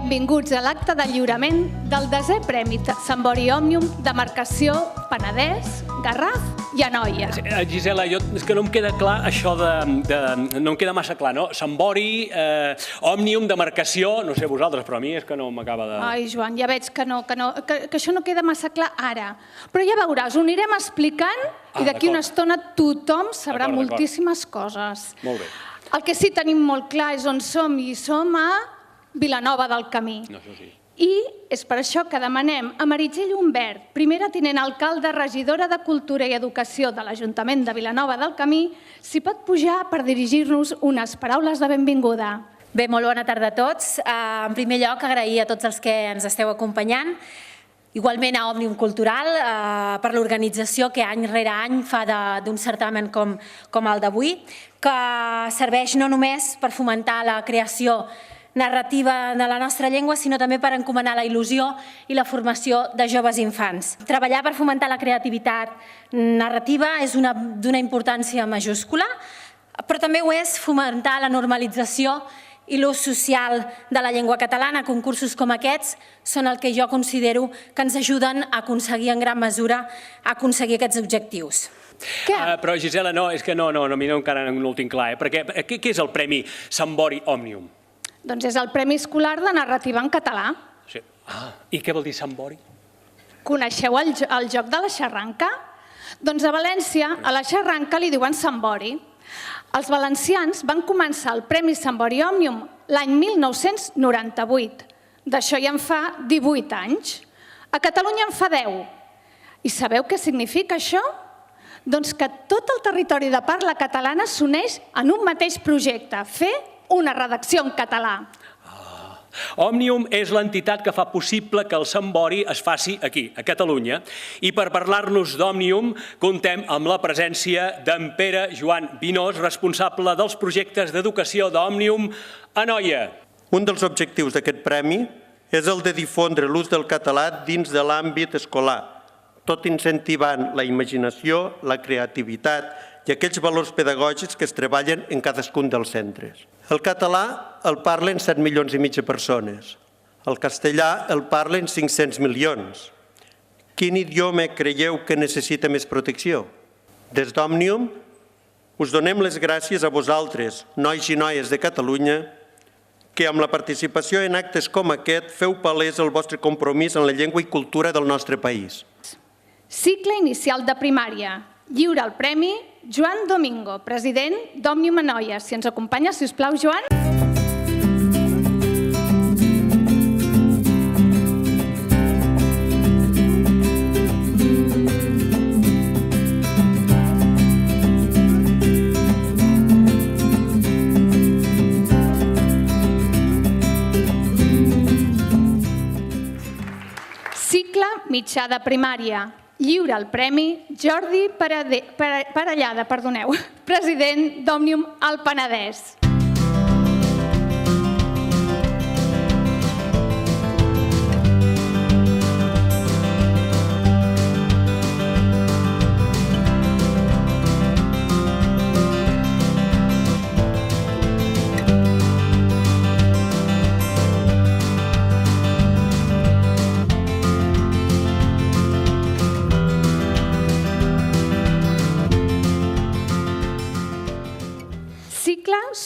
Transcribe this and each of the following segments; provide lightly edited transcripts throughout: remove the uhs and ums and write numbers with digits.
Benvinguts a l'acte de lliurament del 10è Premi Sambori Òmnium de Marcació Penedès, Garraf i Anoia. Gisela, és que no em queda clar això no em queda massa clar, no? Sambori, Òmnium, demarcació, no sé vosaltres, però a mi és que no m'acaba de... Ai, Joan, ja veig que això no queda massa clar ara. Però ja veuràs, ho anirem explicant i d'aquí una estona tothom sabrà moltíssimes coses. Molt bé. El que sí que tenim molt clar és on som i som a Vilanova del Camí. I és per això que demanem a Meritxell Humbert, primera tinent alcalde, regidora de Cultura i Educació de l'Ajuntament de Vilanova del Camí, si pot pujar per dirigir-nos unes paraules de benvinguda. Bé, molt bona tarda a tots. En primer lloc, agrair a tots els que ens esteu acompanyant, igualment a Òmnium Cultural, per l'organització que any rere any fa d'un certamen com el d'avui, que serveix no només per fomentar la creació narrativa de la nostra llengua, sinó també per encomanar la il·lusió i la formació de joves i infants. Treballar per fomentar la creativitat narrativa és d'una importància majúscula, però també ho és fomentar la normalització i l'ús social de la llengua catalana. Concursos com aquests són el que jo considero que ens ajuden a aconseguir en gran mesura aconseguir aquests objectius. Però, Gisela, no, és que no, a mi encara no ho tinc clar, perquè què és el Premi Sambori Òmnium? Doncs és el Premi Escolar de Narrativa en Català. I què vol dir Sambori? Coneixeu el joc de la xarranca? Doncs a València, a la xarranca li diuen Sambori. Els valencians van començar el Premi Sambori Òmnium l'any 1998. D'això ja en fa 18 anys. A Catalunya en fa 10. I sabeu què significa això? Doncs que tot el territori de parla catalana s'uneix en un mateix projecte, fer una redacció en català. Òmnium és l'entitat que fa possible que el Sambori es faci aquí, a Catalunya. I per parlar-nos d'Òmnium, contem amb la presència d'en Pere Joan Vinós, responsable dels projectes d'educació d'Òmnium a Anoia. Un dels objectius d'aquest premi és el de difondre l'ús del català dins de l'àmbit escolar, tot incentivant la imaginació, la creativitat i aquells valors pedagògics que es treballen en cadascun dels centres. El català el parlen 7,5 milions de persones. El castellà el parlen 500 milions. Quin idioma creieu que necessita més protecció? Des d'Òmnium us donem les gràcies a vosaltres, nois i noies de Catalunya, que amb la participació en actes com aquest feu palès el vostre compromís en la llengua i cultura del nostre país. Cicle inicial de primària. Lliura el premi Joan Domingo, president d'Òmnium Anoia. Si ens acompanya, si us plau, Joan. Cicle mitjà de primària. Lliura el premi Jordi Parellada, president d'Òmnium al Penedès.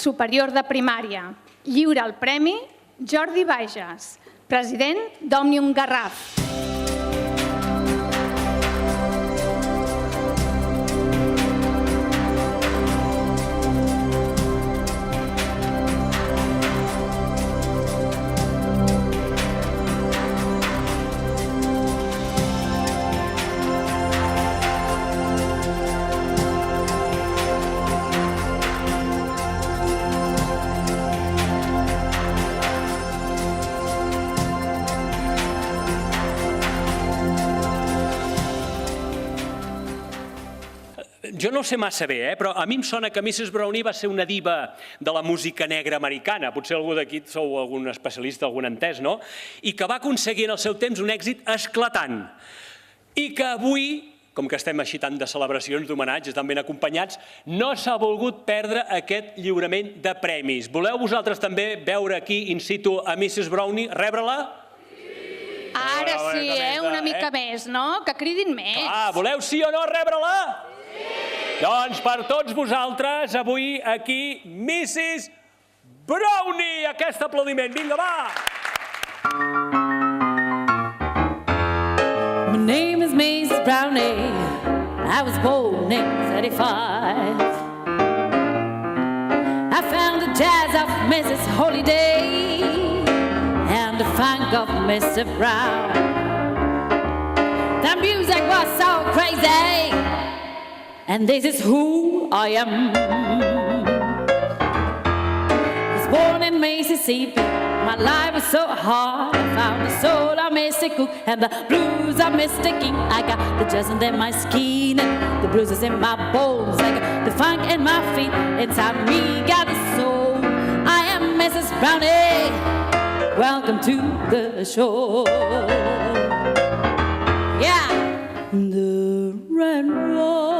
Superior de primària. Lliura el premi Jordi Bages, president d'Òmnium Garraf. Jo no ho sé massa bé, però a mi em sona que Mrs. Brownie va ser una diva de la música negra americana. Potser algú d'aquí sou algun especialista, algun entès, no? I que va aconseguir en el seu temps un èxit esclatant. I que avui com que estem així tant de celebracions, d'homenatges, tan ben acompanyats, no s'ha volgut perdre aquest lliurament de premis. Voleu vosaltres també veure aquí in situ a Mrs. Brownie, rebre-la? Ara sí, una mica més, no? Que cridin més. Voleu sí o no rebre-la? Sí! Doncs per tots vosaltres, avui aquí, Mrs. Brownie! Aquest aplaudiment, vinga, va! My name is Mrs. Brownie. I was born in 35. I found the jazz of Mrs. Holiday and the funk of Mr. Brown. The music was so crazy, and this is who I am. I was born in Mississippi. My life was so hard. I found the soul of Mr. Cook and the blues of Mr. King. I got the jazz under my skin and the blues in my bones. I got the funk in my feet. Inside me got the soul. I am Mrs. Brownie. Welcome to the show. Yeah. The red rose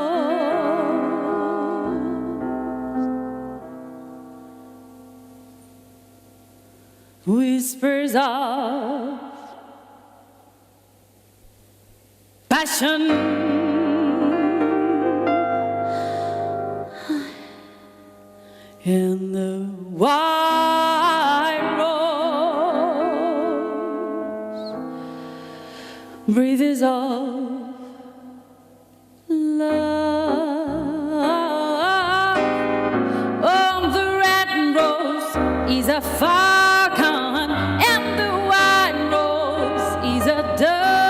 whispers of passion in the white rose breathes of love. Oh, the red rose is a falcon, and the white rose is a dove.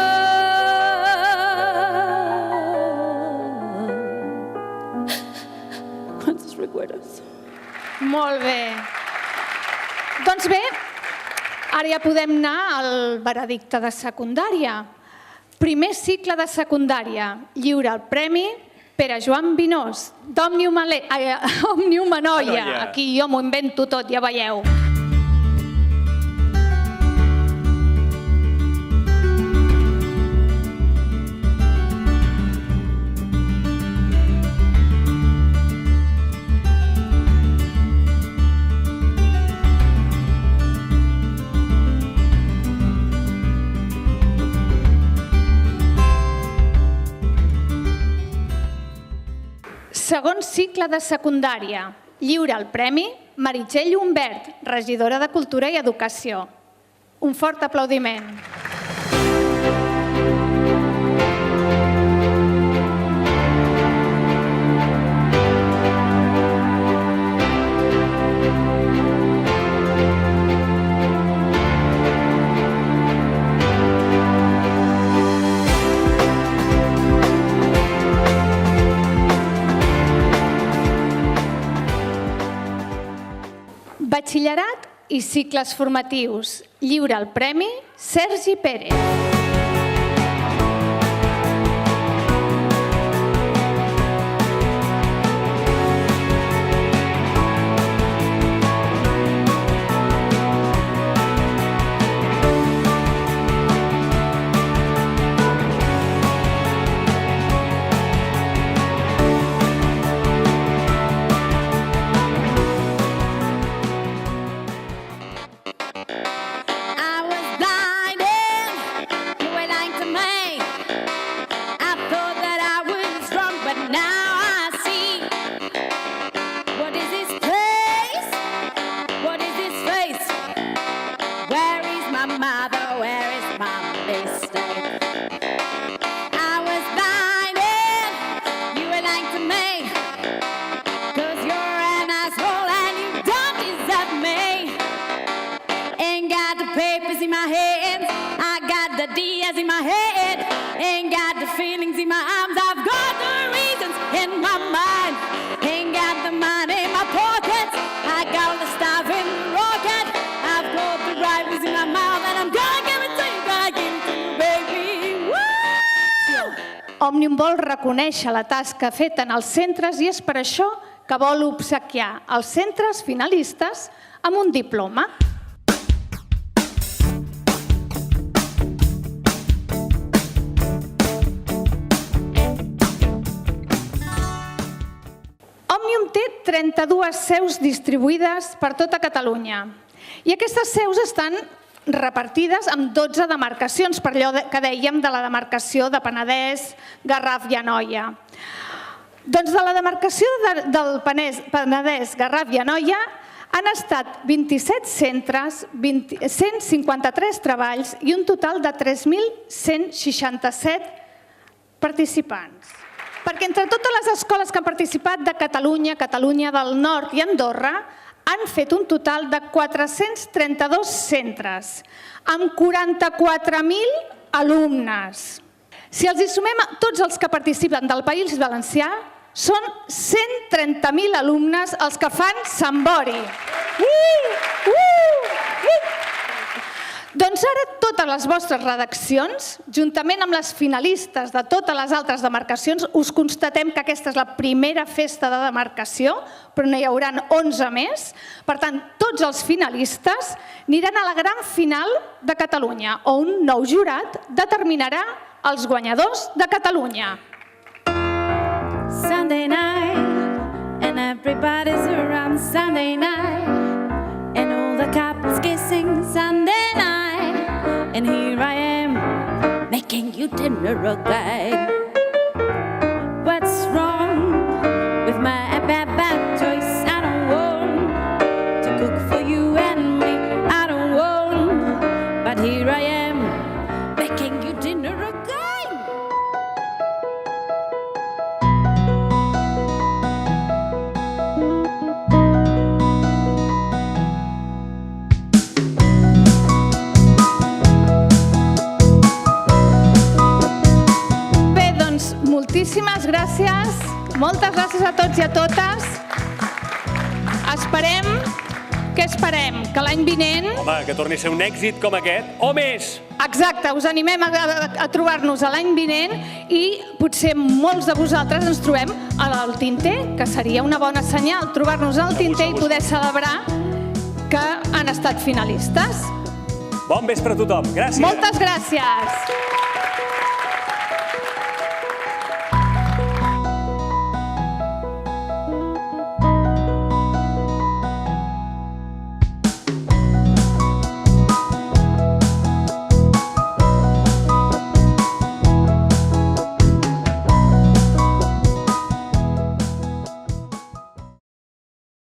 ¿Cuántos recuerdos? Molt bé. Doncs bé, ara ja podem anar al veredicte de secundària. Primer cicle de secundària, lliura el premi Pere Joan Vinós, d'Òmnium Anoia. Aquí jo m'ho invento tot, ja veieu. Segon cicle de secundària. Lliura el premi Meritxell Humbert, regidora de Cultura i Educació. Un fort aplaudiment. Batxillerat i cicles formatius. Lliura el premi Sergi Pérez. Òmnium vol reconèixer la tasca feta en els centres i és per això que vol obsequiar els centres finalistes amb un diploma. 132 seus distribuïdes per tota Catalunya. I aquestes seus estan repartides en 12 demarcacions, per allò que dèiem de la demarcació de Penedès, Garraf i Anoia. Doncs de la demarcació del Penedès, Garraf i Anoia han estat 27 centres, 153 treballs i un total de 3.167 participants. Perquè entre totes les escoles que han participat de Catalunya, Catalunya del Nord i Andorra, han fet un total de 432 centres, amb 44.000 alumnes. Si els hi sumem a tots els que participen del País Valencià, són 130.000 alumnes els que fan Sant Bori. Doncs ara totes les vostres redaccions, juntament amb les finalistes de totes les altres demarcacions, us constatem que aquesta és la primera festa de demarcació, però n'hi haurà 11 més. Per tant, tots els finalistes aniran a la gran final de Catalunya, on un nou jurat determinarà els guanyadors de Catalunya. Sunday night, and everybody's around Sunday night, and all the couples kissing Sunday night, and here I am, making you dinner again. What's wrong with my bad choice? I don't want to cook for you and me, I don't want, but here I am, making you dinner again. Moltíssimes gràcies, moltes gràcies a tots i a totes. Esperem, que l'any vinent... Home, que torni a ser un èxit com aquest, o més! Exacte, us animem a trobar-nos l'any vinent i potser molts de vosaltres ens trobem al Tinter, que seria una bona senyal, trobar-nos al Tinter i poder celebrar que han estat finalistes. Bon vespre a tothom, gràcies! Moltes gràcies!